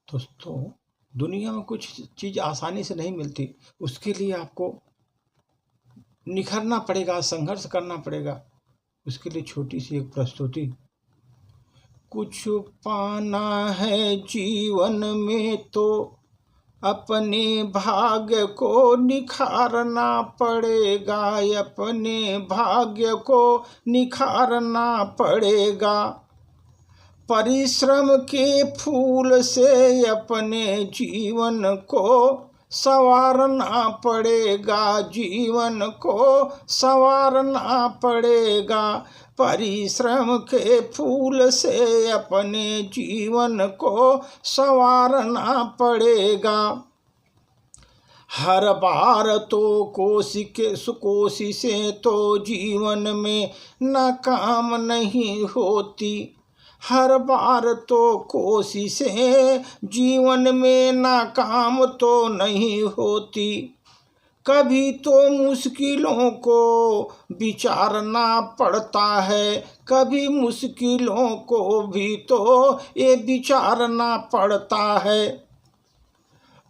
दोस्तों, दुनिया में कुछ चीज़ आसानी से नहीं मिलती। उसके लिए आपको निखरना पड़ेगा, संघर्ष करना पड़ेगा। उसके लिए छोटी सी एक प्रस्तुति। कुछ पाना है जीवन में तो अपने भाग्य को निखारना पड़ेगा, अपने भाग्य को निखारना पड़ेगा। परिश्रम के फूल से अपने जीवन को संवारना पड़ेगा, जीवन को संवारना पड़ेगा। परिश्रम के फूल से अपने जीवन को संवारना पड़ेगा। हर बार तो कोशिशें तो जीवन में नाकाम नहीं होती। हर बार तो कोशिशें जीवन में नाकाम तो नहीं होती। कभी तो मुश्किलों को विचारना पड़ता है, कभी मुश्किलों को भी तो ये विचारना पड़ता है।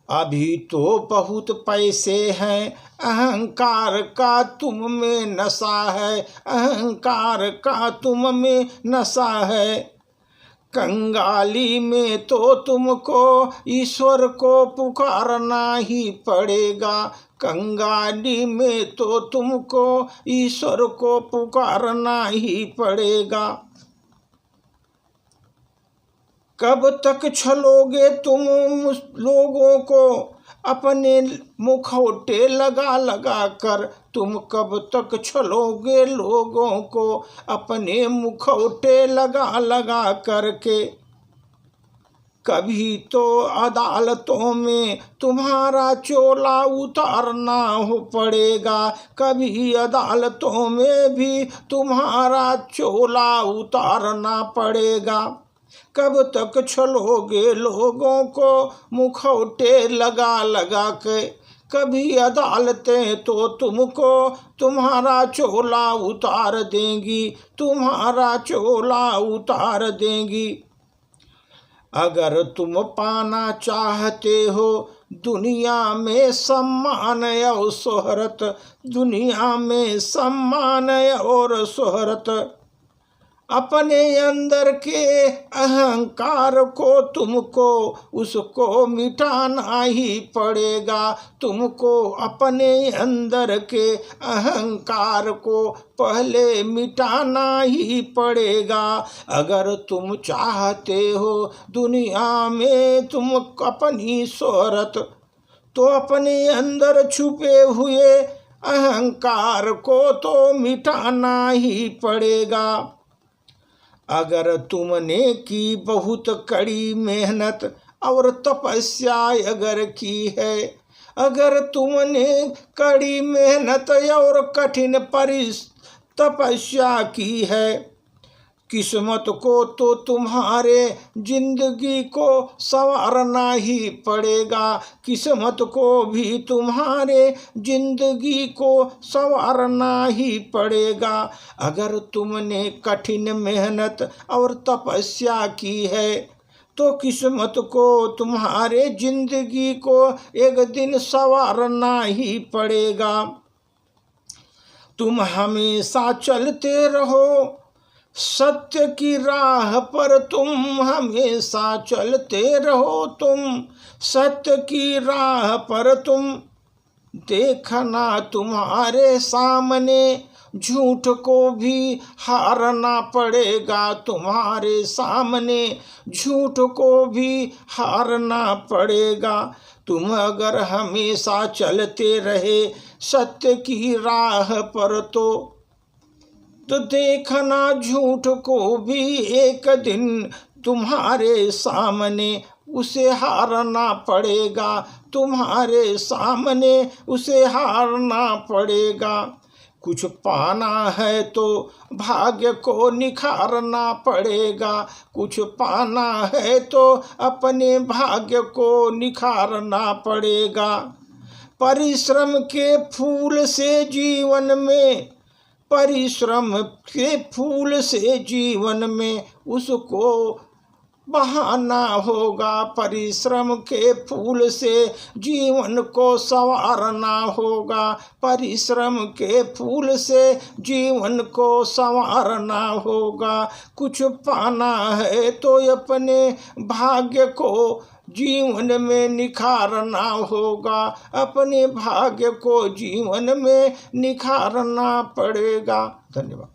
अभी तो बहुत पैसे हैं, अहंकार का तुम में नशा है, अहंकार का तुम में नशा है। कंगाली में तो तुमको ईश्वर को पुकारना ही पड़ेगा, कंगाली में तो तुमको ईश्वर को पुकारना ही पड़ेगा। कब तक छलोगे तुम लोगों को अपने मुखौटे लगा लगा कर, तुम कब तक छलोगे लोगों को अपने मुखौटे लगा लगा करके। कभी तो अदालतों में तुम्हारा चोला उतारना हो पड़ेगा, कभी अदालतों में भी तुम्हारा चोला उतारना पड़ेगा। कब तक छलोगे लोगों को मुखौटे लगा लगा के। कभी अदालतें तो तुमको तुम्हारा चोला उतार देंगी, तुम्हारा चोला उतार देंगी। अगर तुम पाना चाहते हो दुनिया में सम्मान और शोहरत, दुनिया में सम्मान और शोहरत, अपने अंदर के अहंकार को तुमको उसको मिटाना ही पड़ेगा। तुमको अपने अंदर के अहंकार को पहले मिटाना ही पड़ेगा। अगर तुम चाहते हो दुनिया में तुम अपनी शोहरत, तो अपने अंदर छुपे हुए अहंकार को तो मिटाना ही पड़ेगा। अगर तुमने की बहुत कड़ी मेहनत और तपस्या अगर की है, अगर तुमने कड़ी मेहनत और कठिन तपस्या की है, किस्मत को तो तुम्हारे जिंदगी को संवारना ही पड़ेगा, किस्मत को भी तुम्हारे जिंदगी को संवारना ही पड़ेगा। अगर तुमने कठिन मेहनत और तपस्या की है, तो किस्मत को तुम्हारे जिंदगी को एक दिन संवारना ही पड़ेगा। तुम हमेशा चलते रहो सत्य की राह पर, तुम हमेशा चलते रहो तुम सत्य की राह पर। तुम देखना तुम्हारे सामने झूठ को भी हारना पड़ेगा, तुम्हारे सामने झूठ को भी हारना पड़ेगा। तुम अगर हमेशा चलते रहे सत्य की राह पर, तो देखना झूठ को भी एक दिन तुम्हारे सामने उसे हारना पड़ेगा, तुम्हारे सामने उसे हारना पड़ेगा। कुछ पाना है तो भाग्य को निखारना पड़ेगा, कुछ पाना है तो अपने भाग्य को निखारना पड़ेगा। परिश्रम के फूल से जीवन में, परिश्रम के फूल से जीवन में उसको बहाना होगा, परिश्रम के फूल से जीवन को संवारना होगा, परिश्रम के फूल से जीवन को संवारना होगा। कुछ पाना है तो अपने भाग्य को जीवन में निखारना होगा, अपने भाग्य को जीवन में निखारना पड़ेगा। धन्यवाद।